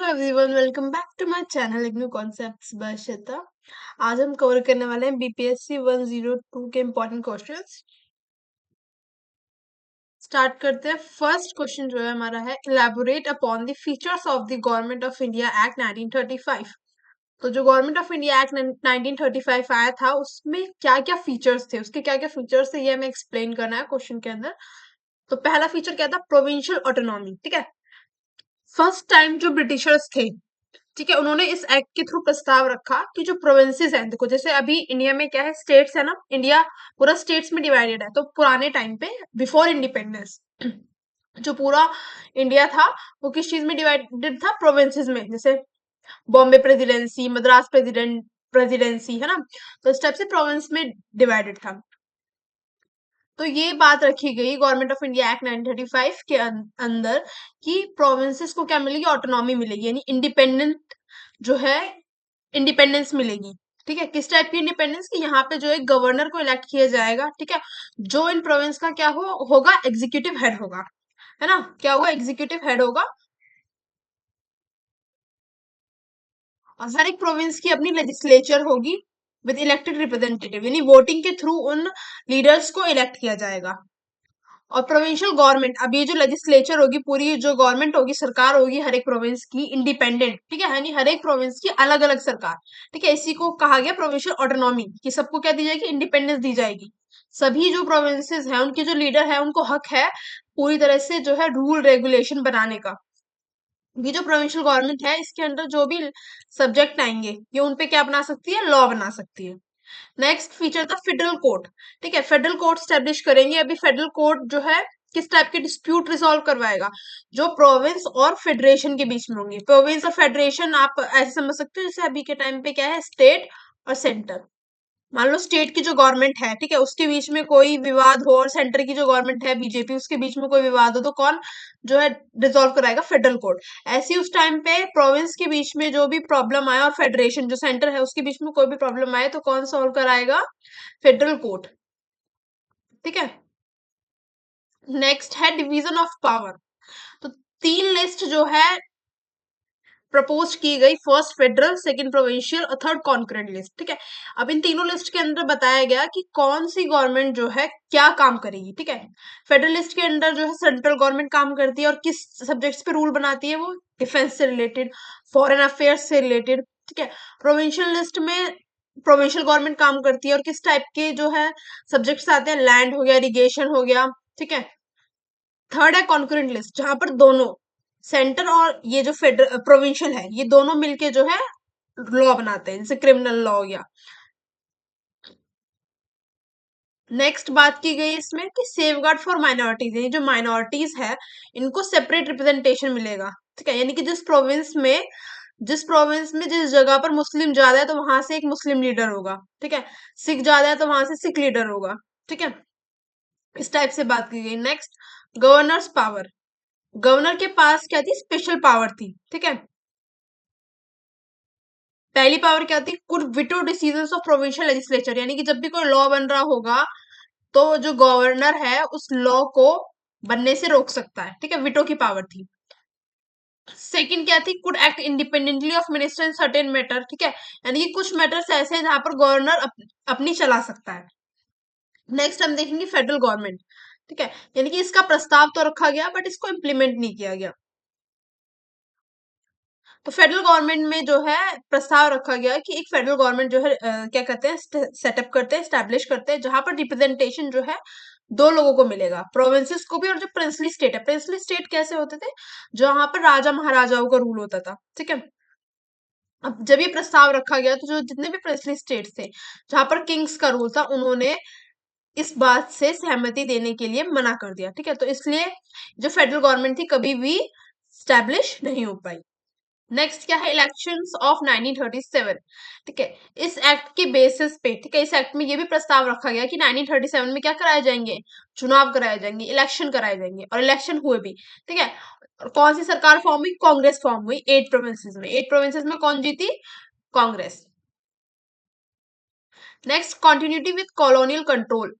Hello everyone, welcome back to my channel IGNOU concepts by Shweta. आज हम cover करने वाले हैं बीपीएससी 102 के इम्पोर्टेंट क्वेश्चंस। स्टार्ट करते हैं। फर्स्ट क्वेश्चन जो है हमारा है, elaborate upon the features of the government of India act 1935। तो जो गवर्नमेंट ऑफ इंडिया एक्ट 1935 आया था उसमें क्या क्या फीचर्स थे, उसके क्या क्या फीचर्स थे, ये हमें एक्सप्लेन करना है क्वेश्चन के अंदर। तो पहला फीचर क्या था? Provincial autonomy. ठीक है, फर्स्ट टाइम जो ब्रिटिशर्स थे, ठीक है, उन्होंने इस एक्ट के थ्रू प्रस्ताव रखा कि जो प्रोविंसेस हैं, देखो जैसे अभी इंडिया में क्या है, स्टेट्स है ना, इंडिया पूरा स्टेट्स में डिवाइडेड है। तो पुराने टाइम पे बिफोर इंडिपेंडेंस जो पूरा इंडिया था वो किस चीज में डिवाइडेड था? प्रोविंसेस में। जैसे बॉम्बे प्रेसिडेंसी, मद्रास प्रेसिडेंसी है ना, तो इस टाइप से प्रोविंस में डिवाइडेड था। तो ये बात रखी गई गवर्नमेंट ऑफ इंडिया एक्ट 1935 के अंदर कि प्रोविंसेस को क्या मिलेगी? ऑटोनॉमी मिलेगी, यानी इंडिपेंडेंट जो है, इंडिपेंडेंस मिलेगी। ठीक है, किस टाइप की इंडिपेंडेंस? की यहाँ पे जो है गवर्नर को इलेक्ट किया जाएगा। ठीक है, जो इन प्रोविंस का क्या होगा? एग्जीक्यूटिव हेड होगा, है ना। क्या होगा? एग्जीक्यूटिव हेड होगा। और हर एक प्रोविंस की अपनी लेजिस्लेचर होगी विद इलेक्टेड रिप्रेजेंटेटिव, यानी वोटिंग के थ्रू उन लीडर्स को इलेक्ट किया जाएगा। और प्रोविंशियल गवर्नमेंट, अब ये जो लेजिस्लेचर होगी, पूरी जो गवर्नमेंट होगी, सरकार होगी हर एक प्रोविंस की इंडिपेंडेंट। ठीक है, यानी हर एक प्रोविंस की अलग अलग सरकार। ठीक है, इसी को कहा गया प्रोविंशियल ऑटोनॉमी, कि सबको क्या दी जाएगी? इंडिपेंडेंस दी जाएगी। सभी जो प्रोविंसेस हैं उनके जो लीडर है उनको हक है पूरी तरह से जो है रूल रेगुलेशन बनाने का। ये जो प्रोविंशियल गवर्नमेंट है इसके अंदर जो भी सब्जेक्ट आएंगे ये उनपे क्या बना सकती है? लॉ बना सकती है। नेक्स्ट फीचर था फेडरल कोर्ट। ठीक है, फेडरल कोर्ट स्टेब्लिश करेंगे। अभी फेडरल कोर्ट जो है किस टाइप के डिस्प्यूट रिजॉल्व करवाएगा? जो प्रोविंस और फेडरेशन के बीच में होंगे। प्रोविंस और फेडरेशन आप ऐसे समझ सकते हो जैसे अभी के टाइम पे क्या है, स्टेट और सेंटर। मान लो स्टेट की जो गवर्नमेंट है, ठीक है, उसके बीच में कोई विवाद हो, और सेंटर की जो गवर्नमेंट है बीजेपी, उसके बीच में कोई विवाद हो, तो कौन जो है रिजॉल्व कराएगा? Federal court. ऐसे ही उस टाइम पे प्रोविंस के बीच में जो भी प्रॉब्लम आए और फेडरेशन जो सेंटर है उसके बीच में कोई भी प्रॉब्लम आए तो कौन सॉल्व कराएगा? Federal court. ठीक है, नेक्स्ट है डिवीजन ऑफ पावर। तो तीन लिस्ट जो है प्रपोज की गई, फर्स्ट फेडरल, सेकंड प्रोविंशियल और थर्ड कॉन्करेंट लिस्ट। ठीक है, अब इन तीनों लिस्ट के अंदर बताया गया कि कौन सी गवर्नमेंट जो है क्या काम करेगी। ठीक है, फेडरल लिस्ट के अंदर जो है सेंट्रल गवर्नमेंट काम करती है और किस सब्जेक्ट्स पे रूल बनाती है? वो डिफेंस से रिलेटेड, फॉरेन अफेयर्स से रिलेटेड। ठीक है, प्रोविंशियल लिस्ट में प्रोविंशियल गवर्नमेंट काम करती है और किस टाइप के जो है सब्जेक्ट्स आते हैं? लैंड हो गया, इरिगेशन हो गया। ठीक है, थर्ड है कॉन्करेंट लिस्ट, जहां पर दोनों सेंटर और ये जो फेडरल प्रोविंशियल है ये दोनों मिलके जो है लॉ बनाते हैं, जैसे क्रिमिनल लॉ हो गया। नेक्स्ट बात की गई इसमें कि सेफ गार्ड फॉर माइनॉरिटीज, ये जो माइनॉरिटीज है इनको सेपरेट रिप्रेजेंटेशन मिलेगा। ठीक है, यानी कि जिस प्रोविंस में जिस जगह पर मुस्लिम ज्यादा है तो वहां से एक मुस्लिम लीडर होगा। ठीक है, सिख ज्यादा है तो वहां से सिख लीडर होगा। ठीक है, इस टाइप से बात की गई। Next, governors power. गवर्नर के पास क्या थी? स्पेशल पावर थी। ठीक है, पहली पावर क्या थी? Could veto decisions of provincial legislature, यानी कि जब भी कोई लॉ बन रहा होगा तो जो गवर्नर है उस लॉ को बनने से रोक सकता है। ठीक है, विटो की पावर थी। सेकंड क्या थी? Could act independently of minister in certain matter. ठीक है, यानी कि कुछ मैटर्स ऐसे हैं जहां पर गवर्नर अपनी चला सकता है। नेक्स्ट हम देखेंगे फेडरल गवर्नमेंट। ठीक है, यानी कि इसका प्रस्ताव तो रखा गया बट इसको इम्प्लीमेंट नहीं किया गया। तो फेडरल गवर्नमेंट में जो है प्रस्ताव रखा गया कि एक फेडरल गवर्नमेंट जो है क्या करते हैं? सेटअप करते हैं, स्टैब्लिश करते हैं, जहां पर रिप्रेजेंटेशन जो है दो लोगों को मिलेगा, प्रोविंसेस को भी और जो प्रिंसली स्टेट है। प्रिंसली स्टेट कैसे होते थे? जहां पर राजा महाराजाओं का रूल होता था। ठीक है, अब जब ये प्रस्ताव रखा गया तो जो जितने भी प्रिंसली स्टेट थे जहां पर किंग्स का रूल था, उन्होंने इस बात से सहमति देने के लिए मना कर दिया। ठीक है, तो इसलिए जो फेडरल गवर्नमेंट थी कभी भी स्टैब्लिश नहीं हो पाई। नेक्स्ट क्या है? Elections of 1937। ठीक है, इस एक्ट के बेसिस पे, ठीक है, इस एक्ट में ये भी प्रस्ताव रखा गया कि 1937 में क्या कराए जाएंगे? चुनाव कराए जाएंगे, इलेक्शन कराए जाएंगे, और इलेक्शन हुए भी। ठीक है, और कौन सी सरकार फॉर्म हुई? कांग्रेस फॉर्म हुई 8 प्रोविंसेस में। 8 प्रोविंसेस में कौन जीती? Congress. Next, continuity with colonial control.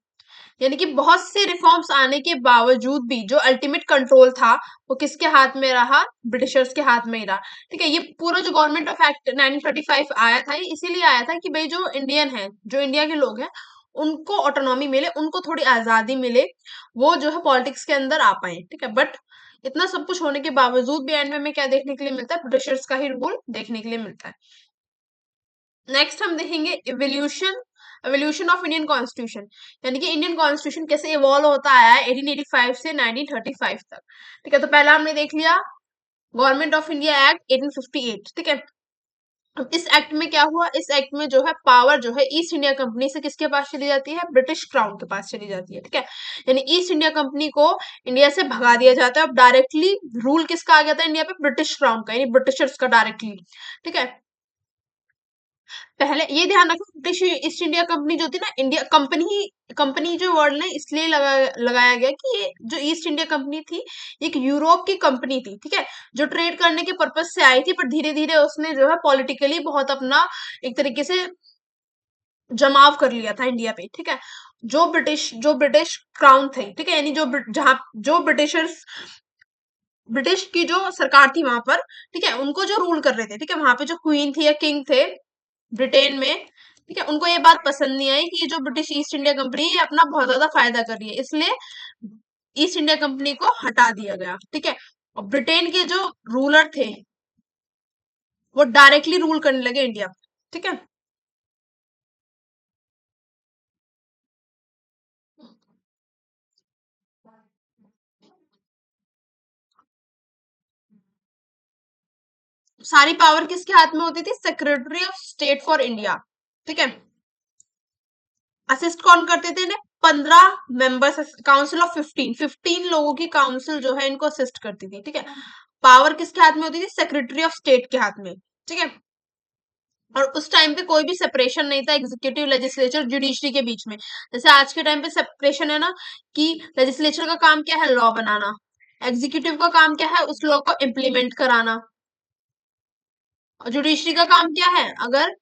यानी कि बहुत से रिफॉर्म्स आने के बावजूद भी जो अल्टीमेट कंट्रोल था वो किसके हाथ में रहा, ब्रिटिशर्स के हाथ में ही रहा। ठीक है, ये पूरा जो गवर्नमेंट ऑफ एक्ट 1935 आया था ये इसीलिए आया था कि भाई जो इंडियन है, जो इंडिया के लोग हैं, उनको ऑटोनॉमी मिले, उनको थोड़ी आजादी मिले, वो जो है पॉलिटिक्स के अंदर आ पाए। ठीक है, बट इतना सब कुछ होने के बावजूद भी एंड में हमें क्या देखने के लिए मिलता है, ब्रिटिशर्स का ही रूल देखने के लिए मिलता है। नेक्स्ट हम देखेंगे evolution, evolution of Indian constitution, यानी कि इंडियन कॉन्स्टिट्यूशन कैसे इवॉल्व होता आया है 1885 से 1935 तक। ठीक है, तो पहला हमने देख लिया गवर्नमेंट ऑफ इंडिया एक्ट 1858। ठीक है, अब इस एक्ट में क्या हुआ, इस एक्ट में जो है पावर जो है ईस्ट इंडिया कंपनी से किसके पास चली जाती है, ब्रिटिश क्राउन के पास चली जाती है। ठीक है, यानी ईस्ट इंडिया कंपनी को इंडिया से भगा दिया जाता है। अब डायरेक्टली रूल किसका आ गया था इंडिया पे, ब्रिटिश क्राउन का, यानी ब्रिटिशर्स का डायरेक्टली। ठीक है, पहले ये ध्यान रखो, ब्रिटिश ईस्ट इंडिया कंपनी जो थी ना, इंडिया कंपनी, कंपनी जो वर्ड ने इसलिए लगाया गया कि ये जो ईस्ट इंडिया कंपनी थी एक यूरोप की कंपनी थी। ठीक है, जो ट्रेड करने के पर्पज से आई थी, पर धीरे धीरे उसने जो है पॉलिटिकली बहुत अपना एक तरीके से जमाव कर लिया था इंडिया पे। ठीक है, जो ब्रिटिश क्राउन थे, ठीक है, यानी जहां जो ब्रिटिश की जो सरकार थी वहां पर, ठीक है, उनको जो रूल कर रहे थे, ठीक है, वहां पे जो क्वीन थी या किंग थे ब्रिटेन में, ठीक है, उनको ये बात पसंद नहीं आई कि ये जो ब्रिटिश ईस्ट इंडिया कंपनी है ये अपना बहुत ज्यादा फायदा कर रही है, इसलिए ईस्ट इंडिया कंपनी को हटा दिया गया। ठीक है, और ब्रिटेन के जो रूलर थे वो डायरेक्टली रूल करने लगे इंडिया पे। ठीक है, सारी पावर किसके हाथ में होती थी, secretary of state for India. ठीक है, असिस्ट कौन करते थे इन्हें, 15 मेंबर्स, काउंसिल ऑफ 15 लोगों की काउंसिल जो है इनको असिस्ट करती थी। ठीक है, पावर किसके हाथ में होती थी, सेक्रेटरी ऑफ स्टेट के हाथ में। ठीक है, और उस टाइम पे कोई भी सेपरेशन नहीं था एग्जीक्यूटिव, लेजिस्लेचर, जुडिशरी के बीच में। जैसे आज के टाइम पे सेपरेशन है ना, कि लेजिस्लेचर का काम क्या है, लॉ बनाना, एग्जीक्यूटिव का काम क्या है, उस लॉ को इम्प्लीमेंट कराना, और जुडिशरी का काम क्या है, अगर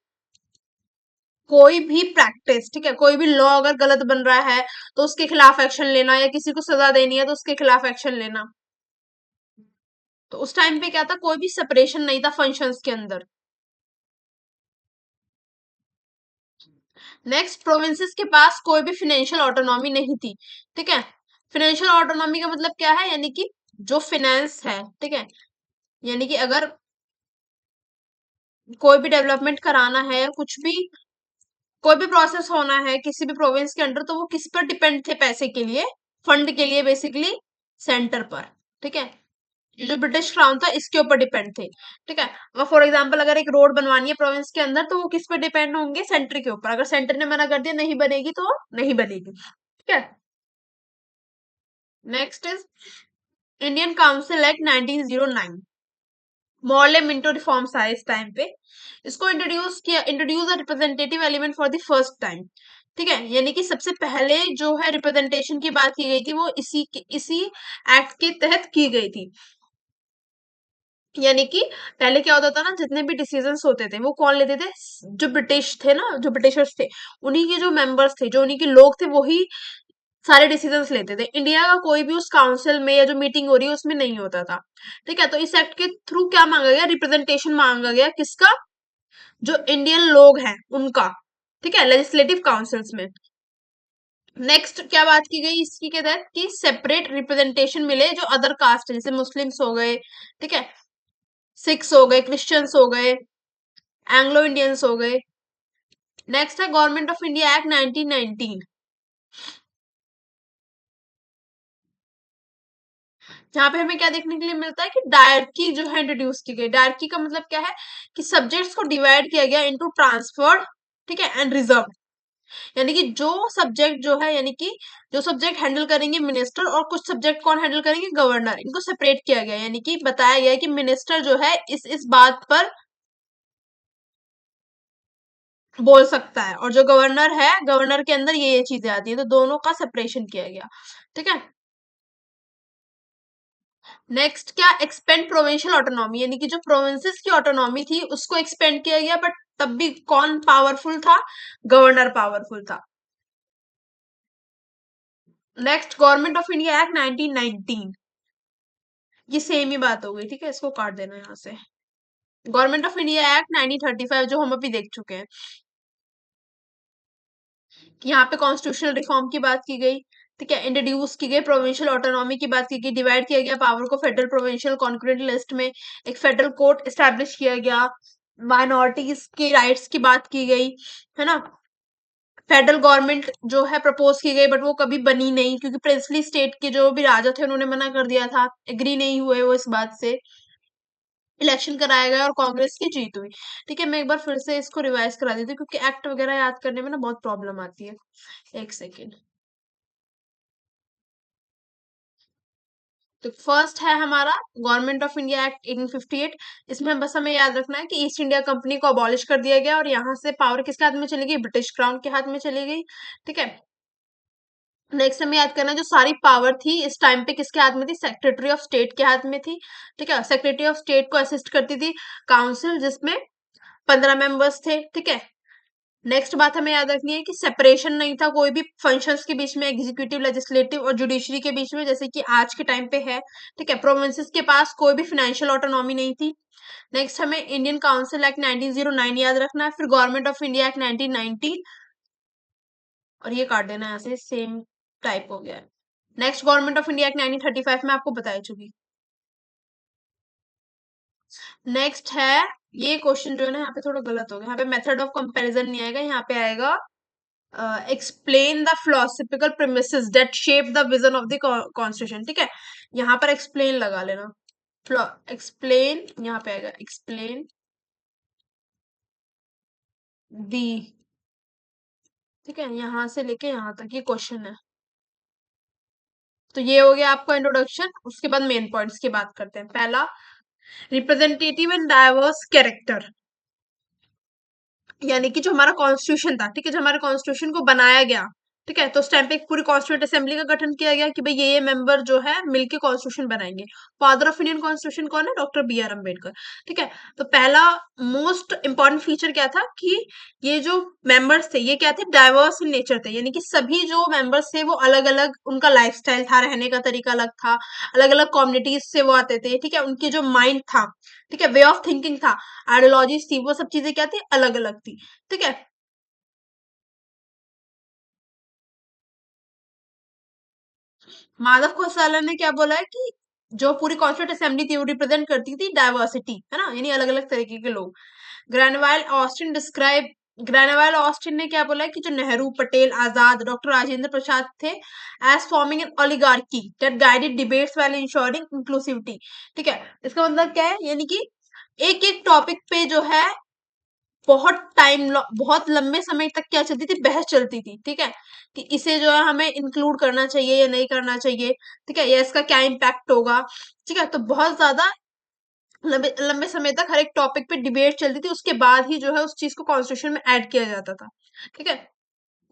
कोई भी प्रैक्टिस, ठीक है, कोई भी लॉ अगर गलत बन रहा है तो उसके खिलाफ एक्शन लेना, या किसी को सजा देनी है तो उसके खिलाफ एक्शन लेना। तो उस टाइम पे क्या था, कोई भी सेपरेशन नहीं था फंक्शंस के अंदर। नेक्स्ट, प्रोविंसेस के पास कोई भी फाइनेंशियल ऑटोनॉमी नहीं थी। ठीक है, फाइनेंशियल ऑटोनॉमी का मतलब क्या है, यानी कि जो फाइनेंस है, ठीक है, यानी कि अगर कोई भी डेवलपमेंट कराना है, कुछ भी कोई भी प्रोसेस होना है किसी भी प्रोविंस के अंडर, तो वो किस पर डिपेंड थे पैसे के लिए, फंड के लिए, बेसिकली सेंटर पर। ठीक है, जो ब्रिटिश क्राउन था इसके ऊपर डिपेंड थे। ठीक है, अब फॉर एग्जांपल अगर एक रोड बनवानी है प्रोविंस के अंदर, तो वो किस पर डिपेंड होंगे, सेंटर के ऊपर। अगर सेंटर ने मना कर दिया नहीं बनेगी तो नहीं बनेगी। ठीक है, next is Indian council act 1909। Morley Minto reforms आए इस टाइम पे, इसको introduce a representative element for the first time. ठीक है, यानी कि सबसे पहले जो है रिप्रेजेंटेशन की बात की गई थी वो इसी एक्ट के तहत की गई थी। यानी कि पहले क्या होता था ना, जितने भी डिसीजंस होते थे वो कौन लेते थे, जो ब्रिटिश थे ना, जो ब्रिटिशर्स थे, उन्हीं के जो मेंबर्स थे, जो उन्हीं के लोग थे, वही सारे डिसीजंस लेते थे। इंडिया का कोई भी उस काउंसिल में या जो मीटिंग हो रही है उसमें नहीं होता था। ठीक है, तो इस एक्ट के थ्रू क्या मांगा गया, रिप्रेजेंटेशन मांगा गया, किसका, जो इंडियन लोग हैं उनका। ठीक है, लेजिस्लेटिव काउंसिल्स में। नेक्स्ट क्या बात की गई इसकी के तहत, कि सेपरेट रिप्रेजेंटेशन मिले जो अदर कास्ट है, जैसे मुस्लिम्स हो गए, ठीक है, सिख्स हो गए, क्रिश्चियंस हो गए, एंग्लो इंडियंस हो गए। नेक्स्ट है गवर्नमेंट ऑफ इंडिया एक्ट 1919, जहां पे हमें क्या देखने के लिए मिलता है कि डायरकी जो है इंट्रोड्यूस की गई। डायरकी का मतलब क्या है, कि सब्जेक्ट्स को डिवाइड किया गया इनटू ट्रांसफर्ड, ठीक है, एंड रिजर्व। यानी कि जो सब्जेक्ट जो है, यानी कि जो सब्जेक्ट हैंडल करेंगे मिनिस्टर, और कुछ सब्जेक्ट कौन हैंडल करेंगे, गवर्नर, इनको सेपरेट किया गया। यानी कि बताया गया है कि मिनिस्टर जो है इस बात पर बोल सकता है, और जो गवर्नर है, गवर्नर के अंदर ये चीजें आती है, तो दोनों का सेपरेशन किया गया। ठीक है, नेक्स्ट क्या, एक्सपेंड प्रोविंशियल ऑटोनॉमी, यानी कि जो प्रोविंसेस की ऑटोनॉमी थी उसको एक्सपेंड किया गया, बट तब भी कौन पावरफुल था, गवर्नर पावरफुल था। Next government of India act 1919, ये सेम ही बात हो गई, ठीक है, इसको काट देना यहाँ से। गवर्नमेंट ऑफ इंडिया एक्ट 1935 जो हम अभी देख चुके हैं, कि यहाँ पे कॉन्स्टिट्यूशनल रिफॉर्म की बात की गई, ठीक है, इंट्रोड्यूस की गई प्रोविंशियल ऑटोनॉमी की बात की गई, डिवाइड किया गया पावर को फेडरल प्रोविंशियल कॉन्करेंट लिस्ट में, एक फेडरल कोर्ट एस्टैब्लिश किया गया, माइनॉरिटीज के राइट्स की बात की गई, है ना। फेडरल गवर्नमेंट जो है प्रपोज की गई, बट वो कभी बनी नहीं, क्योंकि प्रिंसली स्टेट के जो भी राजा थे उन्होंने मना कर दिया था, एग्री नहीं हुए वो इस बात से। इलेक्शन कराया गया और कांग्रेस की जीत हुई। ठीक है, मैं एक बार फिर से इसको रिवाइज करा देती हूँ, क्योंकि एक्ट वगैरह याद करने में ना बहुत प्रॉब्लम आती है। एक सेकेंड। तो फर्स्ट है हमारा गवर्नमेंट ऑफ इंडिया एक्ट 1858। इसमें बस हमें याद रखना है कि ईस्ट इंडिया कंपनी को अबॉलिश कर दिया गया और यहाँ से पावर किसके हाथ में चली गई, ब्रिटिश क्राउन के हाथ में चली गई। ठीक है, नेक्स्ट हमें याद करना है, जो सारी पावर थी इस टाइम पे किसके हाथ में थी, सेक्रेटरी ऑफ स्टेट के हाथ में थी। ठीक है, सेक्रेटरी ऑफ स्टेट को असिस्ट करती थी काउंसिल, जिसमें 15 मेंबर्स थे। ठीक है, नेक्स्ट बात हमें याद रखनी है कि सेपरेशन नहीं था कोई भी फंक्शंस के बीच में, एग्जीक्यूटिव, लेजिस्लेटिव और जुडिशरी के बीच में, जैसे कि आज के टाइम पे है। ठीक है, प्रोविंसेस के पास कोई भी फाइनेंशियल ऑटोनॉमी नहीं थी। नेक्स्ट हमें इंडियन काउंसिल एक्ट 1909 याद रखना है, फिर गवर्नमेंट ऑफ इंडिया एक्ट 1919, और ये काट देना है, ऐसे सेम टाइप हो गया है। Next government of India act 1935 में आपको बताई चुकी। नेक्स्ट है, ये क्वेश्चन जो है ना यहाँ पे थोड़ा गलत हो गया, यहाँ पे मेथड ऑफ कंपैरिजन नहीं आएगा, यहाँ पे आएगा explain the philosophical premises that shape the vision of the constitution. ठीक है, यहाँ पर एक्सप्लेन लगा लेना, एक्सप्लेन, यहाँ पे आएगा एक्सप्लेन दी। ठीक है, यहाँ से लेके यहाँ तक ये क्वेश्चन है। तो ये हो गया आपका इंट्रोडक्शन, उसके बाद मेन पॉइंट्स की बात करते हैं। पहला, रिप्रेजेंटेटिव एंड डाइवर्स कैरेक्टर, यानी कि जो हमारा कॉन्स्टिट्यूशन था, ठीक है, जो हमारे कॉन्स्टिट्यूशन को बनाया गया, ठीक है, तो उस टाइम पे एक पूरी कॉन्स्टिट्यूंट असेंबली का गठन किया गया कि भाई ये मेंबर जो है मिलके कॉन्स्टिट्यूशन बनाएंगे। फादर ऑफ इंडियन कॉन्स्टिट्यूशन कौन है, डॉक्टर बी आर अम्बेडकर। ठीक है, तो पहला मोस्ट इंपॉर्टेंट फीचर क्या था कि ये जो मेंबर्स थे ये क्या थे, डाइवर्स इन नेचर थे, यानी कि सभी जो मेंबर्स थे वो अलग अलग, उनका लाइफस्टाइल था, रहने का तरीका अलग था, अलग अलग कम्युनिटीज से वो आते थे। ठीक है, उनकी जो माइंड था, ठीक है, वे ऑफ थिंकिंग था, आइडियोलॉजीज थी, वो सब चीजें क्या थी, अलग अलग थी। ठीक है, माधव खोसाला ने क्या बोला है कि जो पूरी कॉन्स्टिट्यूंट असेंबली थी वो रिप्रेजेंट करती थी डाइवर्सिटी, है ना, यानी अलग अलग तरीके के लोग। Granville Austin describe, Granville Austin ने क्या बोला है कि जो नेहरू, पटेल, आजाद, डॉक्टर राजेंद्र प्रसाद थे, as forming an oligarchy that guided debates while ensuring inclusivity. ठीक है, इसका मतलब क्या है, यानी कि एक एक टॉपिक पे जो है बहुत बहुत लंबे समय तक क्या चलती थी, बहस चलती थी। ठीक है, कि इसे जो है हमें इंक्लूड करना चाहिए या नहीं करना चाहिए। ठीक है, या इसका क्या इम्पैक्ट होगा। ठीक है, तो बहुत ज्यादा लंबे लंबे समय तक हर एक टॉपिक पे डिबेट चलती थी, उसके बाद ही जो है उस चीज को कॉन्स्टिट्यूशन में ऐड किया जाता था। ठीक है,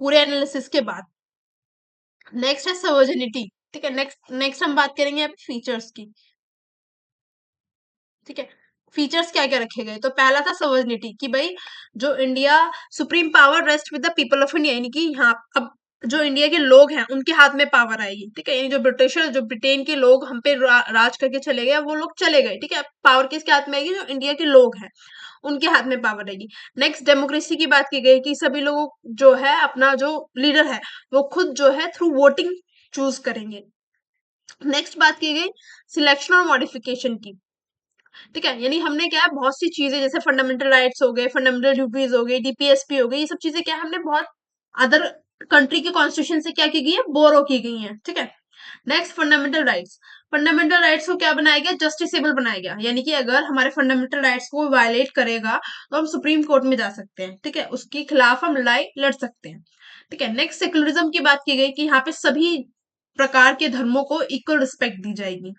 पूरे एनालिसिस के बाद। नेक्स्ट है सर्वजनिटी। ठीक है, नेक्स्ट नेक्स्ट हम बात करेंगे यहाँ पे फीचर्स की। ठीक है, फीचर्स क्या क्या रखे गए, तो पहला था सर्वजनिटी, कि भाई जो India, supreme power rest with the people of India, यानी कि यहाँ अब जो इंडिया के लोग हैं उनके हाथ में पावर आएगी। ठीक है, यानी जो ब्रिटिशर, जो ब्रिटेन के लोग हम पे राज करके चले गए, वो लोग चले गए। ठीक है, पावर किसके हाथ में आएगी, जो इंडिया के लोग हैं उनके हाथ में पावर आएगी। नेक्स्ट, डेमोक्रेसी की बात की गई कि सभी लोग जो है अपना जो लीडर है वो खुद जो है थ्रू वोटिंग चूज करेंगे। नेक्स्ट बात की गई सिलेक्शन और मॉडिफिकेशन की। ठीक है, यानी हमने क्या है, बहुत सी चीजें जैसे फंडामेंटल राइट्स हो गए, फंडामेंटल ड्यूटीज हो गई, डीपीएसपी हो गई, ये सब चीजें क्या है, हमने बहुत अदर कंट्री के कॉन्स्टिट्यूशन से क्या की गई है, बोरो की गई है। ठीक है, next fundamental rights. Fundamental rights को क्या बनाया गया, जस्टिसेबल बनाया गया, यानी कि अगर हमारे फंडामेंटल राइट्स को वायलेट करेगा तो हम सुप्रीम कोर्ट में जा सकते हैं। ठीक है, उसके खिलाफ हम लड़ाई लड़ सकते हैं। ठीक है, नेक्स्ट सेकुलरिज्म की बात की गई कि यहाँ पे सभी प्रकार के धर्मों को इक्वल रिस्पेक्ट दी जाएगी।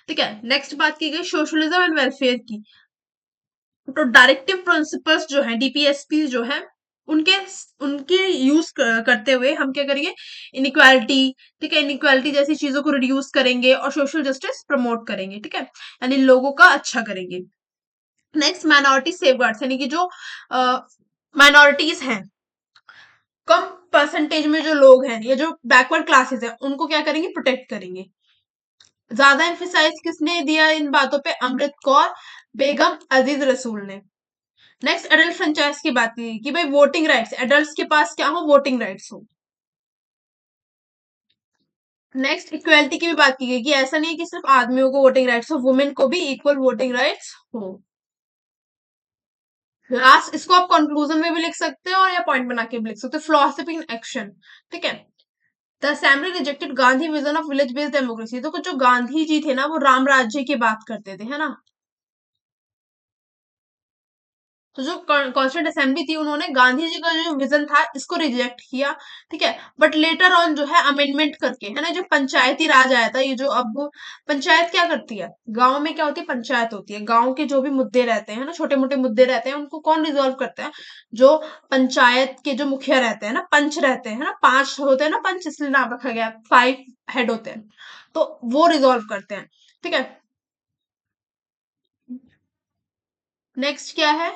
ठीक है, नेक्स्ट बात की गई सोशलिज्म एंड वेलफेयर की। तो डायरेक्टिव प्रिंसिपल्स जो है, डीपीएसपी जो है, उनके उनके यूज करते हुए हम क्या करेंगे, इनइक्वालिटी, ठीक है, इनइक्वालिटी जैसी चीजों को रिड्यूस करेंगे और सोशल जस्टिस प्रमोट करेंगे। ठीक है, यानी लोगों का अच्छा करेंगे। नेक्स्ट, माइनॉरिटी सेफगार्ड्स, यानी कि जो माइनॉरिटीज हैं, कम परसेंटेज में जो लोग हैं या जो बैकवर्ड क्लासेस है उनको क्या करेंगे, प्रोटेक्ट करेंगे। ज्यादा एम्फेसाइज किसने दिया इन बातों पे, अमृत कौर, बेगम अजीज रसूल ने। नेक्स्ट एडल्ट फ्रेंचाइज की बात की कि भाई वोटिंग राइट्स, एडल्ट्स के पास क्या हो, वोटिंग राइट्स हो। नेक्स्ट इक्वेलिटी की भी बात की गई कि ऐसा नहीं है कि सिर्फ आदमियों को वोटिंग राइट्स हो, वुमेन को भी इक्वल वोटिंग राइट्स हो। लास्ट इसको आप कंक्लूजन में भी लिख सकते हो और या पॉइंट बना के भी लिख सकते हो, फिलोसफी इन एक्शन। ठीक है। The assembly rejected Gandhi vision of village based democracy. तो कुछ जो गांधी जी थे ना वो राम राज्य की बात करते थे, है ना। तो जो कॉन्स्टिट्यूंट असेंबली थी उन्होंने गांधी जी का जो विजन था इसको रिजेक्ट किया। ठीक है। बट लेटर ऑन जो है अमेंडमेंट करके, है ना, जो पंचायती राज आया था, ये जो अब पंचायत क्या करती है, गांव में क्या होती है, पंचायत होती है। गांव के जो भी मुद्दे रहते हैं ना, छोटे मोटे मुद्दे रहते हैं, उनको कौन रिजोल्व करता है, जो पंचायत के जो मुखिया रहते हैं ना, पंच रहते हैं, है ना, 5 होते हैं ना पंच, इसलिए नाम रखा गया, 5 हेड होते हैं, तो वो रिजोल्व करते हैं। ठीक है। नेक्स्ट क्या है,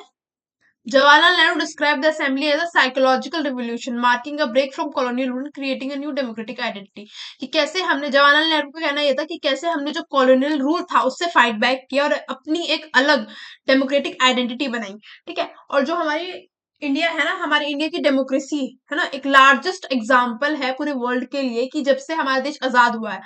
Jawaharlal Nehru described the assembly as a psychological revolution, marking a break from colonial rule and creating a new democratic identity। कि कैसे हमने, जवाहरलाल नेहरू का कहना यह था कि कैसे हमने जो कॉलोनियल रूल था उससे फाइट बैक किया और अपनी एक अलग डेमोक्रेटिक आइडेंटिटी बनाई। ठीक है। और जो हमारी इंडिया है ना, हमारी इंडिया की डेमोक्रेसी है ना, एक लार्जेस्ट एग्जाम्पल है पूरे वर्ल्ड के लिए कि जब से हमारा देश आजाद हुआ है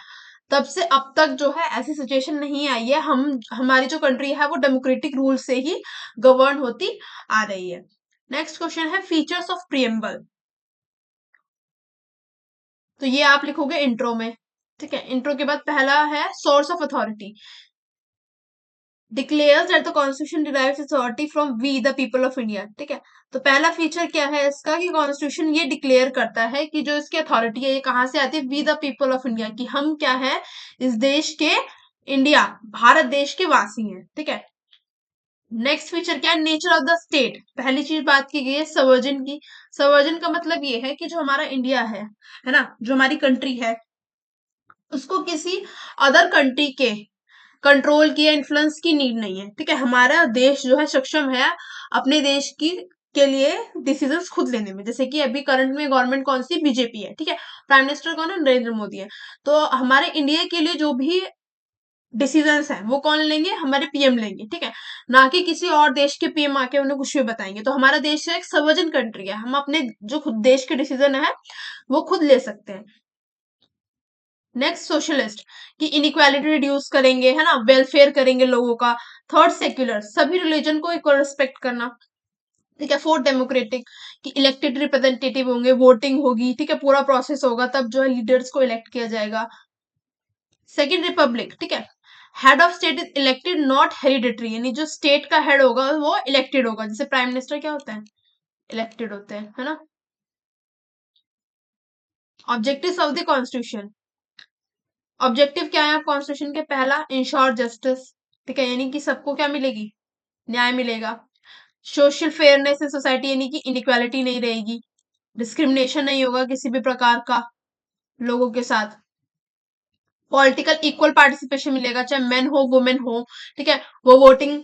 तब से अब तक जो है ऐसी सिचुएशन नहीं आई है, हम हमारी जो कंट्री है वो डेमोक्रेटिक रूल से ही गवर्न होती आ रही है। नेक्स्ट क्वेश्चन है फीचर्स ऑफ प्रियम्बल। तो ये आप लिखोगे इंट्रो में। ठीक है। इंट्रो के बाद पहला है source of authority, declares that the constitution derives authority from we the people of India. ठीक है। तो पहला फीचर क्या है इसका कि कॉन्स्टिट्यूशन ये डिक्लेयर करता है कि जो इसकी अथॉरिटी है ये कहाँ से आती है, we the people of India, कि हम क्या है, इस देश के, इंडिया भारत देश के वासी हैं। ठीक है। नेक्स्ट फीचर क्या है, नेचर ऑफ द स्टेट। पहली चीज बात की गई है सबवर्जन की। सबवर्जन का मतलब ये है कि जो हमारा इंडिया है ना, जो हमारी कंट्री है, उसको किसी अदर कंट्री के कंट्रोल की या इन्फ्लुएंस की नीड नहीं है। ठीक है। हमारा देश जो है सक्षम है अपने देश की के लिए डिसीजंस खुद लेने में। जैसे कि अभी करंट में गवर्नमेंट कौन सी, बीजेपी है। ठीक है। प्राइम मिनिस्टर कौन है, नरेंद्र मोदी है। तो हमारे इंडिया के लिए जो भी डिसीजंस है वो कौन लेंगे, हमारे पीएम लेंगे। ठीक है। ना कि किसी और देश के पीएम आके उन्हें कुछ भी बताएंगे। तो हमारा देश एक सर्वजन कंट्री है, हम अपने जो खुद देश के डिसीजन है वो खुद ले सकते हैं। नेक्स्ट सोशलिस्ट, कि इनइक्वालिटी रिड्यूस करेंगे, है ना, वेलफेयर करेंगे लोगों का। थर्ड सेक्युलर, सभी रिलीजन को इक्वल रिस्पेक्ट करना। ठीक है। फोर्थ डेमोक्रेटिक, कि इलेक्टेड रिप्रेजेंटेटिव होंगे, वोटिंग होगी। ठीक है। पूरा प्रोसेस होगा तब जो है लीडर्स को इलेक्ट किया जाएगा। सेकेंड रिपब्लिक, ठीक है, head of state is elected not hereditary, यानी जो स्टेट का हेड होगा वो इलेक्टेड होगा, जैसे प्राइम मिनिस्टर क्या होता है, इलेक्टेड होते हैं, है ना। Objectives of the constitution, objective क्या है कॉन्स्टिट्यूशन के, पहला इंश्योर जस्टिस। ठीक है। यानी कि सबको क्या मिलेगी, न्याय मिलेगा। सोशल फेयरनेस इन सोसाइटी, यानी कि इनइक्वालिटी नहीं रहेगी, डिस्क्रिमिनेशन नहीं होगा किसी भी प्रकार का लोगों के साथ। पॉलिटिकल इक्वल पार्टिसिपेशन मिलेगा, चाहे मेन हो वुमेन हो। ठीक है। वो वोटिंग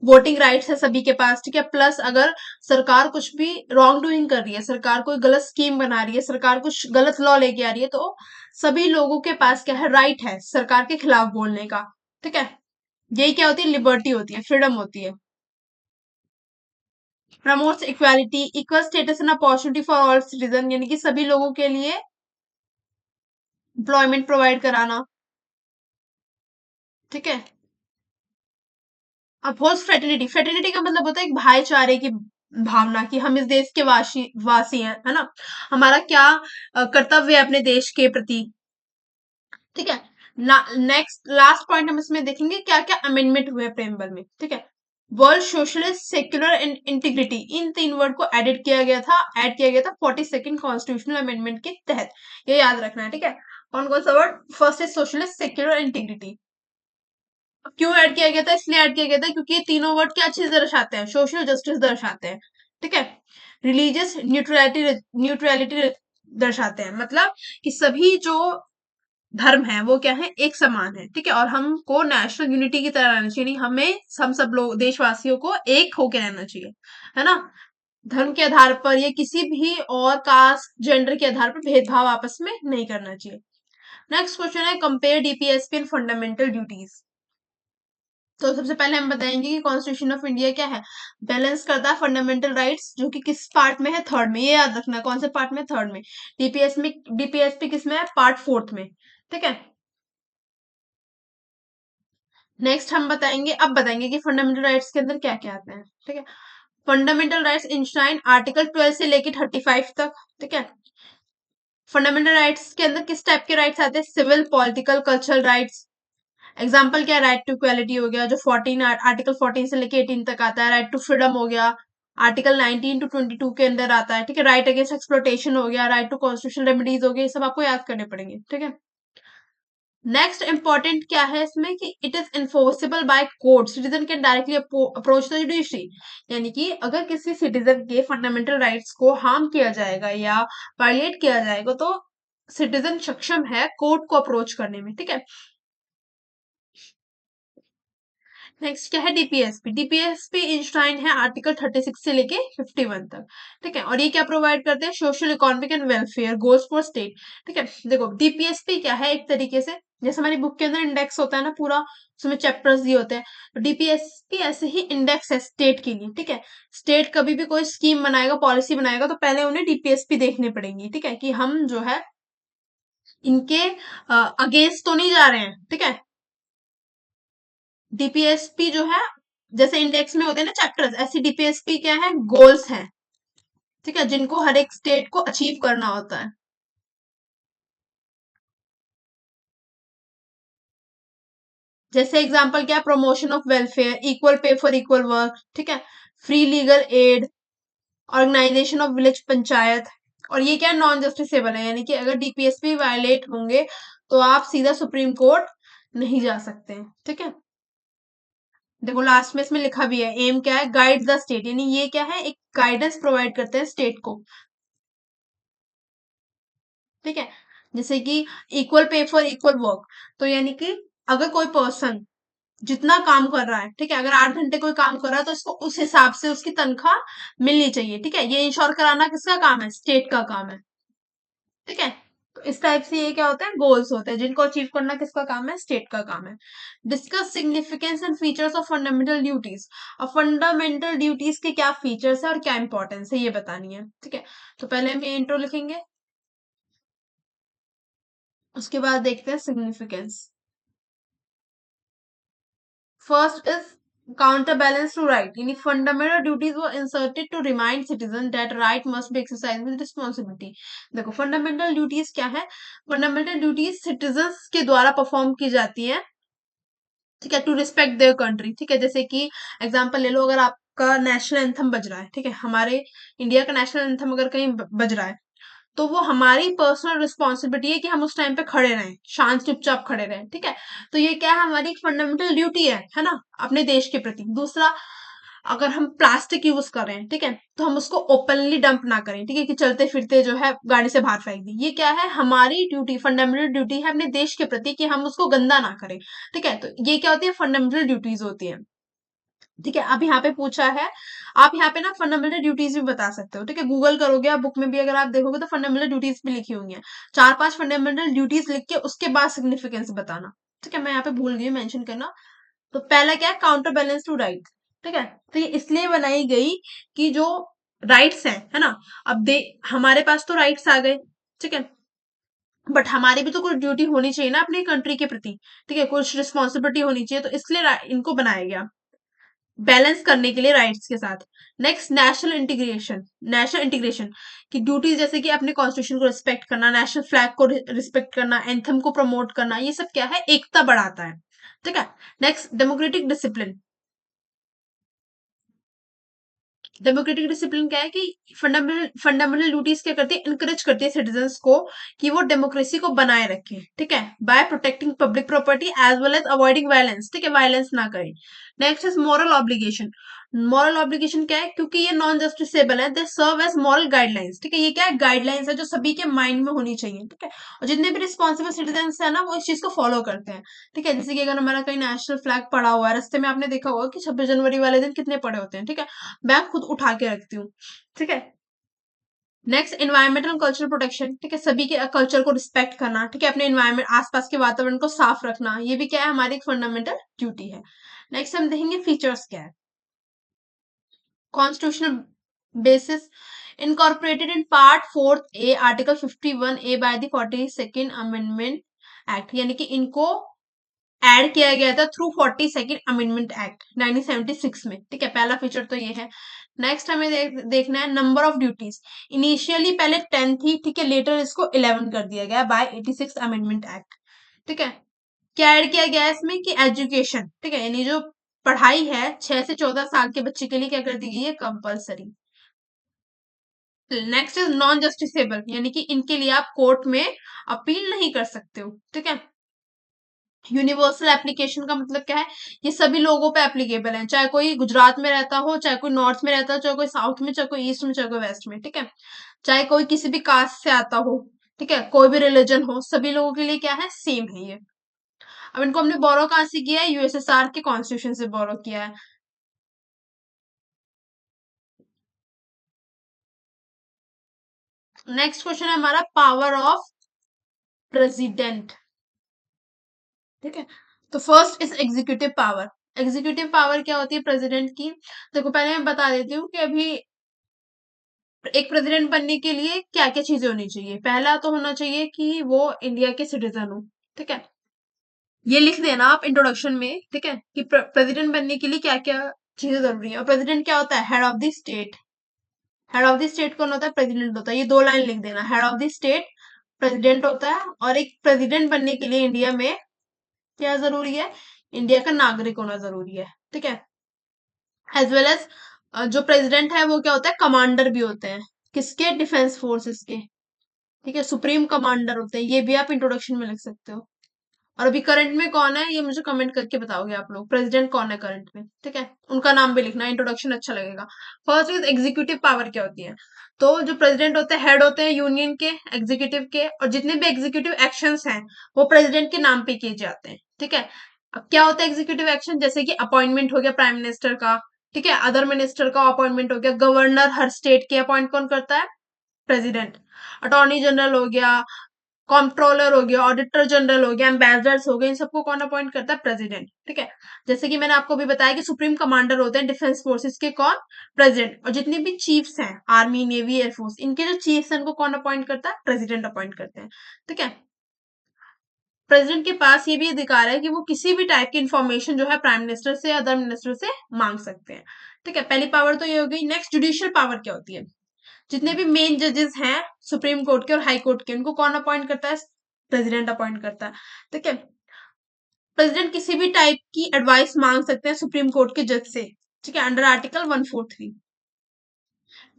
वोटिंग राइट्स है सभी के पास। ठीक है। प्लस अगर सरकार कुछ भी रॉन्ग डूइंग कर रही है, सरकार कोई गलत स्कीम बना रही है, सरकार कुछ गलत लॉ लेके आ रही है, तो सभी लोगों के पास क्या है, राइट है सरकार के खिलाफ बोलने का। ठीक है। यही क्या होती है, लिबर्टी होती है, फ्रीडम होती है। Promotes equality, equal status and opportunity for all citizen, यानी कि सभी लोगों के लिए एम्प्लॉयमेंट प्रोवाइड कराना। ठीक है। अपोज फ्रेटर्निटी, फ्रेटर्निटी का मतलब होता है एक भाईचारे की भावना, कि हम इस देश के वासी वासी हैं, है ना, हमारा क्या कर्तव्य है अपने देश के प्रति। ठीक है। नेक्स्ट लास्ट पॉइंट हम इसमें देखेंगे क्या क्या अमेंडमेंट हुए प्रेमबल में। ठीक है। World socialist, secular and integrity, in 3 word को ऐड किया गया था 42nd कॉन्स्टिट्यूशनल अमेंडमेंट के तहत। ये याद रखना है। ठीक है। कौन कौन सा word, first is socialist, secular, integrity. क्यों ऐड किया गया था, इसलिए ऐड किया गया था क्योंकि ये तीनों वर्ड क्या चीज दर्शाते हैं, सोशल जस्टिस दर्शाते हैं। ठीक है। रिलीजियस न्यूट्रलिटी न्यूट्रलिटी दर्शाते हैं, मतलब कि सभी जो धर्म है वो क्या है, एक समान है। ठीक है। और हमको नेशनल यूनिटी की तरह रहना चाहिए, हमें हम सब लोग देशवासियों को एक होके रहना चाहिए, है ना। धर्म के आधार पर या किसी भी और कास्ट जेंडर के आधार पर भेदभाव आपस में नहीं करना चाहिए। नेक्स्ट क्वेश्चन है compare DPSP and fundamental duties. तो सबसे पहले हम बताएंगे कि कॉन्स्टिट्यूशन ऑफ इंडिया क्या है, बैलेंस करता है फंडामेंटल राइट्स, जो कि किस पार्ट में है, थर्ड में, ये याद रखना है कौन से पार्ट में, थर्ड में। डीपीएसपी किस में है, पार्ट फोर्थ में, ठीक है। नेक्स्ट हम बताएंगे, अब बताएंगे कि फंडामेंटल राइट्स के अंदर क्या क्या आते हैं, ठीक है। फंडामेंटल राइट्स इंश्राइन आर्टिकल 12 से लेके 35 तक, ठीक है। फंडामेंटल राइट्स के अंदर किस टाइप के राइट्स आते हैं, civil, political, cultural rights. Example क्या, राइट टू इक्वालिटी हो गया जो 14 आर्टिकल 14 से लेके 18 तक आता है। राइट टू फ्रीडम हो गया, आर्टिकल 19 टू 22 के अंदर आता है, ठीक है। राइट अगेंस्ट एक्सप्लोटेशन हो गया, राइट टू कॉन्स्टिट्यूशनल रेमेडीज हो गए, ये सब आपको याद करने पड़ेंगे, ठीक है। नेक्स्ट इंपॉर्टेंट क्या है इसमें कि it is enforceable by court, citizen can directly approach the judiciary. यानी कि अगर किसी सिटीजन के फंडामेंटल राइट्स को हार्म किया जाएगा या वायलेट किया जाएगा तो सिटीजन सक्षम है कोर्ट को अप्रोच करने में, ठीक है। नेक्स्ट क्या है, डीपीएसपी। डीपीएसपी इंश्राइन है आर्टिकल 36 से लेके 51 तक, ठीक है। और ये क्या प्रोवाइड करते हैं, social economic and welfare goals for state, ठीक है। देखो डीपीएसपी क्या है, एक तरीके से जैसे हमारी बुक के अंदर इंडेक्स होता है ना पूरा, उसमें चैप्टर्स दिए होते हैं, तो डीपीएसपी ऐसे ही इंडेक्स है स्टेट के लिए, ठीक है। स्टेट कभी भी कोई स्कीम बनाएगा, पॉलिसी बनाएगा, तो पहले उन्हें डीपीएसपी देखनी पड़ेगी, ठीक है, कि हम जो है इनके अगेंस्ट तो नहीं जा रहे हैं, ठीक है। डीपीएसपी जो है जैसे इंडेक्स में होते हैं ना चैप्टर्स, ऐसी डीपीएसपी क्या है, गोल्स हैं, ठीक है, जिनको हर एक स्टेट को अचीव करना होता है। जैसे एग्जांपल क्या, promotion of welfare, equal pay for equal work, ठीक है, free legal aid, organisation of village panchayat. और ये क्या, नॉन जस्टिसेबल है, यानी कि अगर डीपीएसपी वायलेट होंगे तो आप सीधा सुप्रीम कोर्ट नहीं जा सकते हैं, ठीक है। देखो लास्ट में इसमें लिखा भी है, एम क्या है, गाइड द स्टेट, यानी ये क्या है, एक गाइडेंस प्रोवाइड करते हैं स्टेट को, ठीक है। जैसे कि equal pay for equal work, तो यानी कि अगर कोई पर्सन जितना काम कर रहा है, ठीक है, अगर 8 घंटे कोई काम कर रहा है तो इसको उस हिसाब से उसकी तनख्वाह मिलनी चाहिए, ठीक है। ये इंश्योर कराना किसका काम है, स्टेट का काम है, ठीक है। तो इस टाइप से ये क्या होता है, गोल्स होते हैं जिनको अचीव करना किसका काम है, स्टेट का काम है। Discuss significance and features of fundamental duties. अब फंडामेंटल ड्यूटीज के क्या फीचर्स है और क्या इंपॉर्टेंस है ये बतानी है, ठीक है। तो पहले हम ये इंट्रो लिखेंगे, उसके बाद देखते हैं significance. First is counterbalance to right. यानी fundamental duties were inserted to remind citizens that right must be exercised with responsibility. देखो fundamental duties क्या है, fundamental duties citizens के द्वारा परफॉर्म की जाती है, ठीक है, टू रिस्पेक्ट देयर कंट्री, ठीक है। जैसे कि एग्जांपल ले लो, अगर आपका नेशनल एंथम बज रहा है, ठीक है, हमारे इंडिया का नेशनल एंथम अगर कहीं बज रहा है तो वो हमारी पर्सनल रिस्पॉन्सिबिलिटी है कि हम उस टाइम पे खड़े रहें, शांत चुपचाप खड़े रहें, ठीक है। तो ये क्या है, हमारी एक फंडामेंटल ड्यूटी है ना, अपने देश के प्रति। दूसरा, अगर हम प्लास्टिक यूज कर रहे हैं, ठीक है, तो हम उसको ओपनली डंप ना करें, ठीक है, कि चलते फिरते जो है गाड़ी से बाहर फेंक दी। ये क्या है, हमारी ड्यूटी, फंडामेंटल ड्यूटी है अपने देश के प्रति कि हम उसको गंदा ना करें, ठीक है। तो ये क्या होती है, फंडामेंटल ड्यूटीज होती है, ठीक है। अब यहाँ पे पूछा है, आप यहाँ पे ना फंडामेंटल ड्यूटीज भी बता सकते हो, ठीक है। गूगल करोगे आप, बुक में भी अगर आप देखोगे तो फंडामेंटल ड्यूटीज भी लिखी होंगी हैं। 4-5 फंडामेंटल ड्यूटीज लिख के उसके बाद सिग्निफिकेंस बताना, ठीक है। मैं यहाँ पे भूल गई मेंशन करना। तो पहला क्या है, काउंटर बैलेंस टू राइट, ठीक है। तो ये इसलिए बनाई गई कि जो राइट्स हैं, है ना, अब दे हमारे पास तो राइट्स आ गए, ठीक है, बट हमारी भी तो कुछ ड्यूटी होनी चाहिए ना अपनी कंट्री के प्रति, ठीक है, कुछ रिस्पॉन्सिबिलिटी होनी चाहिए, तो इसलिए इनको बनाया गया बैलेंस करने के लिए राइट्स के साथ। नेक्स्ट, नेशनल इंटीग्रेशन की ड्यूटीज, जैसे कि अपने कॉन्स्टिट्यूशन को रिस्पेक्ट करना, नेशनल फ्लैग को रिस्पेक्ट करना, एंथम को प्रमोट करना, ये सब क्या है, एकता बढ़ाता है, ठीक है। नेक्स्ट, डेमोक्रेटिक डिसिप्लिन क्या है कि फंडामेंटल ड्यूटीज क्या करती है, इनकरेज करती है सिटीजन्स को कि वो डेमोक्रेसी को बनाए रखें, ठीक है, by protecting public property as well as avoiding violence, ठीक है, वायलेंस ना करें। Next is moral obligation. Moral obligation क्या है, क्योंकि ये नॉन जस्टिसेबल है, they serve as moral guidelines, ठीक है। ये क्या है, गाइडलाइंस है जो सभी के माइंड में होनी चाहिए, ठीक है। और जितने भी रिस्पॉन्सिबल सिटीजन है ना, वो इस चीज को फॉलो करते हैं, ठीक है। जैसे कि अगर हमारा कहीं नेशनल फ्लैग पड़ा हुआ है रास्ते में, आपने देखा होगा कि 26 जनवरी वाले दिन कितने पड़े होते हैं, ठीक है। मैं खुद उठा के रखती हूँ, ठीक है। नेक्स्ट, एनवायरमेंटल कल्चरल प्रोटेक्शन, ठीक है। सभी के कल्चर को रिस्पेक्ट करना, ठीक है। अपने एनवायरमेंट, आसपास के वातावरण को साफ रखना, ये भी क्या है, हमारी एक फंडामेंटल ड्यूटी है। नेक्स्ट हम देखेंगे फीचर्स क्या है। constitutional basis incorporated in part 4th A article 51A by the 42nd amendment act, यानी कि इनको ऐड किया गया था थ्रू 42nd अमेंडमेंट एक्ट 1976 में, ठीक है। पहला फीचर तो ये है। नेक्स्ट हमें देखना है नंबर ऑफ ड्यूटीज। इनिशियली पहले 10 थी, ठीक है, लेटर इसको 11 कर दिया गया बाय 86 अमेंडमेंट एक्ट, ठीक है। क्या ऐड किया गया है इसमें कि एजुकेशन, ठीक है, यानी जो पढ़ाई है 6 से 14 साल के बच्चे के लिए क्या कर दी गई है, compulsory. Next is non justiciable, यानी कि इनके लिए आप कोर्ट में अपील नहीं कर सकते हो, ठीक है। यूनिवर्सल एप्लीकेशन का मतलब क्या है, ये सभी लोगों पे एप्लीकेबल है, चाहे कोई गुजरात में रहता हो, चाहे कोई नॉर्थ में रहता हो, चाहे कोई साउथ में, चाहे कोई ईस्ट में, चाहे कोई वेस्ट में, ठीक है। चाहे कोई किसी भी कास्ट से आता हो, ठीक है, कोई भी रिलीजन हो, सभी लोगों के लिए क्या है, सेम है ये। अब इनको हमने बोरो कहाँ से किया है, यूएसएसआर के कॉन्स्टिट्यूशन से बोरो किया है। नेक्स्ट क्वेश्चन है हमारा पावर ऑफ प्रेसिडेंट, ठीक है। तो first is executive power. Executive power क्या होती है प्रेसिडेंट की, देखो पहले मैं बता देती हूँ कि अभी एक प्रेसिडेंट बनने के लिए क्या क्या चीजें होनी चाहिए। पहला तो होना चाहिए कि वो इंडिया के सिटीजन हो, ठीक है। ये लिख देना आप इंट्रोडक्शन में, ठीक है, कि प्रेसिडेंट बनने के लिए क्या क्या चीजें जरूरी है। और प्रेसिडेंट क्या होता है, head of the state. Head of the state कौन होता है, प्रेसिडेंट होता है। ये दो लाइन लिख देना, head of the state president होता है। और एक प्रेसिडेंट बनने के लिए इंडिया में क्या जरूरी है, इंडिया का नागरिक होना जरूरी है, ठीक है। एज वेल एज जो प्रेसिडेंट है वो क्या होता है, कमांडर भी होते हैं, किसके, डिफेंस फोर्सेस के, ठीक है, सुप्रीम कमांडर होते हैं। ये भी आप इंट्रोडक्शन में लिख सकते हो। और अभी करंट में कौन है, ये मुझे कमेंट करके बताओगे आप लोग, प्रेसिडेंट कौन है करंट में, ठीक है। उनका नाम भी लिखना, इंट्रोडक्शन अच्छा लगेगा। फर्स्ट इज एग्जीक्यूटिव पावर क्या होती है, तो जो प्रेसिडेंट होते हैं हेड होते हैं यूनियन के, एग्जीक्यूटिव के, और जितने भी एग्जीक्यूटिव एक्शंस हैं वो प्रेसिडेंट के नाम पे किए जाते हैं, ठीक है। अब क्या होता है एग्जीक्यूटिव एक्शन, जैसे कि अपॉइंटमेंट हो गया प्राइम मिनिस्टर का, ठीक है, अदर मिनिस्टर का अपॉइंटमेंट हो गया, गवर्नर हर स्टेट के अपॉइंट कौन करता है, प्रेसिडेंट। अटॉर्नी जनरल हो गया, कंट्रोलर हो गया, ऑडिटर जनरल हो गया, एम्बेसडर्स हो गए, इन सबको कौन अपॉइंट करता है, प्रेसिडेंट, ठीक है। जैसे कि मैंने आपको भी बताया कि सुप्रीम कमांडर होते हैं डिफेंस फोर्सेस के, कौन, प्रेसिडेंट। और जितने भी चीफ्स हैं, आर्मी, नेवी, एयरफोर्स, इनके जो चीफ्स हैं उनको कौन अपॉइंट करता है, प्रेसिडेंट अपॉइंट करते हैं, ठीक है। प्रेसिडेंट के पास ये भी अधिकार है कि वो किसी भी टाइप की इंफॉर्मेशन जो है प्राइम मिनिस्टर से, अदर मिनिस्टर से मांग सकते हैं, ठीक है। पहली पावर तो ये हो गई। नेक्स्ट जुडिशियल पावर क्या होती है, जितने भी मेन जजेस हैं सुप्रीम कोर्ट के और हाई कोर्ट के, उनको कौन अपॉइंट करता है, प्रेसिडेंट अपॉइंट करता है, ठीक है। प्रेसिडेंट किसी भी टाइप की एडवाइस मांग सकते हैं सुप्रीम कोर्ट के जज से, ठीक है, अंडर आर्टिकल 143।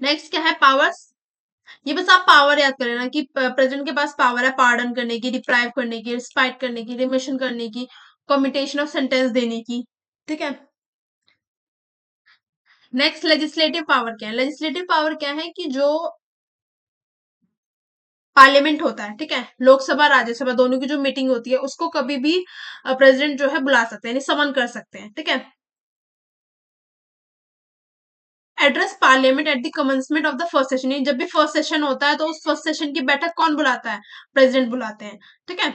नेक्स्ट क्या है, पावर्स। ये बस आप पावर याद कर लेना कि प्रेसिडेंट के पास पावर है पार्डन करने की, डिप्राइव करने की, रिस्पाइट करने की, रिमिशन करने की, कम्यूटेशन ऑफ सेंटेंस देने की, ठीक है। नेक्स्ट लेजिस्लेटिव पावर क्या है, लेजिस्लेटिव पावर क्या है कि जो पार्लियामेंट होता है, ठीक है, लोकसभा राज्यसभा दोनों की जो मीटिंग होती है उसको कभी भी प्रेसिडेंट जो है बुला सकते हैं, यानी समन कर सकते हैं, ठीक है। Address parliament at the commencement of the first session, जब भी फर्स्ट सेशन होता है तो उस फर्स्ट सेशन की बैठक कौन बुलाता है, प्रेसिडेंट बुलाते हैं, ठीक है।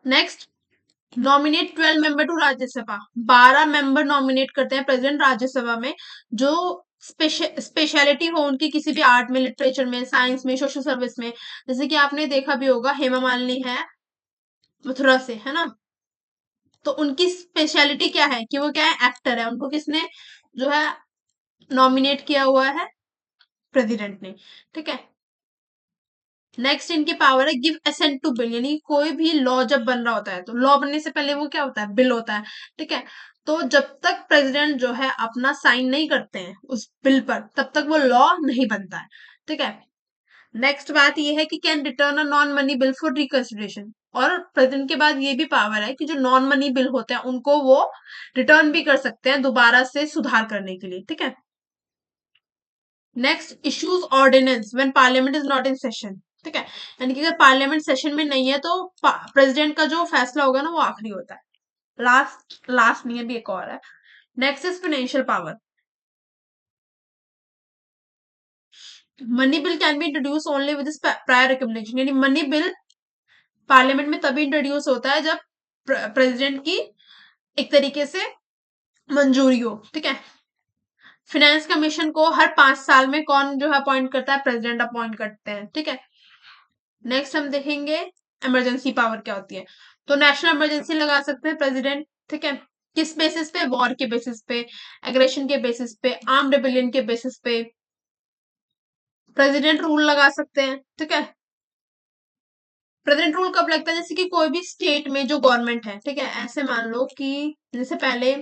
Next, nominate 12 member to Rajya Sabha, 12 member nominate करते हैं प्रेसिडेंट राज्यसभा में, जो स्पेशलिटी हो उनकी किसी भी आर्ट में, लिटरेचर में, साइंस में, सोशल सर्विस में। जैसे कि आपने देखा भी होगा हेमा मालिनी है मथुरा से, है ना, तो उनकी स्पेशलिटी क्या है कि वो क्या है, एक्टर है। उनको किसने जो है नॉमिनेट किया हुआ है, प्रेसिडेंट ने, ठीक है। नेक्स्ट इनकी पावर है गिव असेंट टू बिल, यानी कोई भी लॉ जब बन रहा होता है तो लॉ बनने से पहले वो क्या होता है, बिल होता है, ठीक है। तो जब तक प्रेसिडेंट जो है अपना साइन नहीं करते हैं उस बिल पर, तब तक वो लॉ नहीं बनता है, ठीक है। नेक्स्ट बात ये है कि can return a non money bill for reconsideration, और प्रेसिडेंट के बाद ये भी पावर है कि जो नॉन मनी बिल होते हैं उनको वो रिटर्न भी कर सकते हैं दोबारा से सुधार करने के लिए, ठीक है। Next, issues ordinance when parliament is not in session, ठीक है। यानी कि अगर पार्लियामेंट सेशन में नहीं है तो प्रेसिडेंट का जो फैसला होगा ना वो आखिरी होता है, लास्ट लास्ट नहीं है, भी एक और है। Next is financial power. Money bill can be introduce only with prior recommendation, यानी मनी बिल पार्लियामेंट में तभी इंट्रोड्यूस होता है जब प्रेसिडेंट की एक तरीके से मंजूरी हो, ठीक है। फाइनेंस कमीशन को हर 5 साल में कौन जो है अपॉइंट करता है, प्रेसिडेंट अपॉइंट करते हैं, ठीक है। नेक्स्ट हम देखेंगे इमरजेंसी पावर क्या होती है। तो नेशनल इमरजेंसी लगा सकते हैं प्रेसिडेंट, ठीक है। किस बेसिस पे, वॉर के बेसिस पे, एग्रेशन के बेसिस पे, आर्म रिबेलियन के बेसिस पे प्रेसिडेंट रूल लगा सकते हैं, ठीक है। प्रेसिडेंट रूल कब लगता है, जैसे कि कोई भी स्टेट में जो गवर्नमेंट है, ठीक है, ऐसे मान लो कि जैसे पहले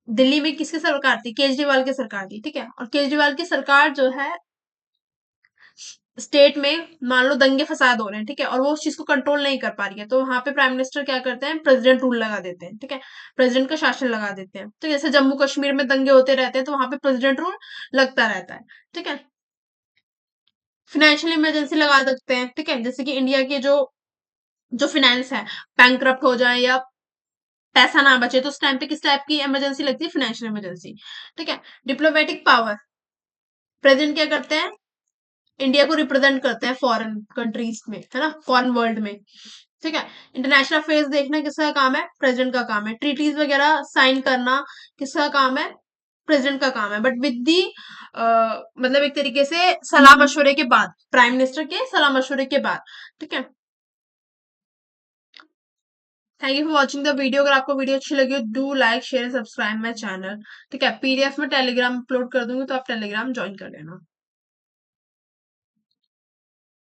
दिल्ली में किसकी सरकार थी, केजरीवाल की सरकार थी, ठीक है। और केजरीवाल की सरकार जो है स्टेट में मान लो दंगे फसाद हो रहे हैं, ठीक है, और वो उस चीज को कंट्रोल नहीं कर पा रही है, तो वहां पे प्राइम मिनिस्टर क्या करते हैं, प्रेसिडेंट रूल लगा देते हैं, ठीक है। प्रेसिडेंट का शासन लगा देते हैं। तो जैसे जम्मू कश्मीर में दंगे होते रहते हैं तो वहां पे प्रेसिडेंट रूल लगता रहता है, ठीक है। फाइनेंशियल इमरजेंसी लगा सकते हैं, ठीक है, जैसे कि इंडिया के जो जो फाइनेंस है बैंक हो जाए या पैसा ना बचे तो उस टाइम पे किस टाइप की इमरजेंसी लगती है, फाइनेंशियल इमरजेंसी, ठीक है। डिप्लोमेटिक पावर, प्रेसिडेंट क्या करते हैं, इंडिया को रिप्रेजेंट करते हैं फॉरेन कंट्रीज में, है ना, फॉरेन वर्ल्ड में, ठीक है। इंटरनेशनल अफेयर्स देखना किसका काम है, प्रेसिडेंट का काम है। ट्रीटीज वगैरह साइन करना किसका काम है, प्रेसिडेंट का काम है, बट विद दी मतलब एक तरीके से सलाह मशवरे के बाद, प्राइम मिनिस्टर के सलाह मशवरे के बाद, ठीक है। Thank you for watching the video. अगर आपको वीडियो अच्छी लगी हो do like share subscribe my channel, ठीक है। पीडीएफ में टेलीग्राम अपलोड कर दूंगी तो आप टेलीग्राम ज्वाइन कर लेना।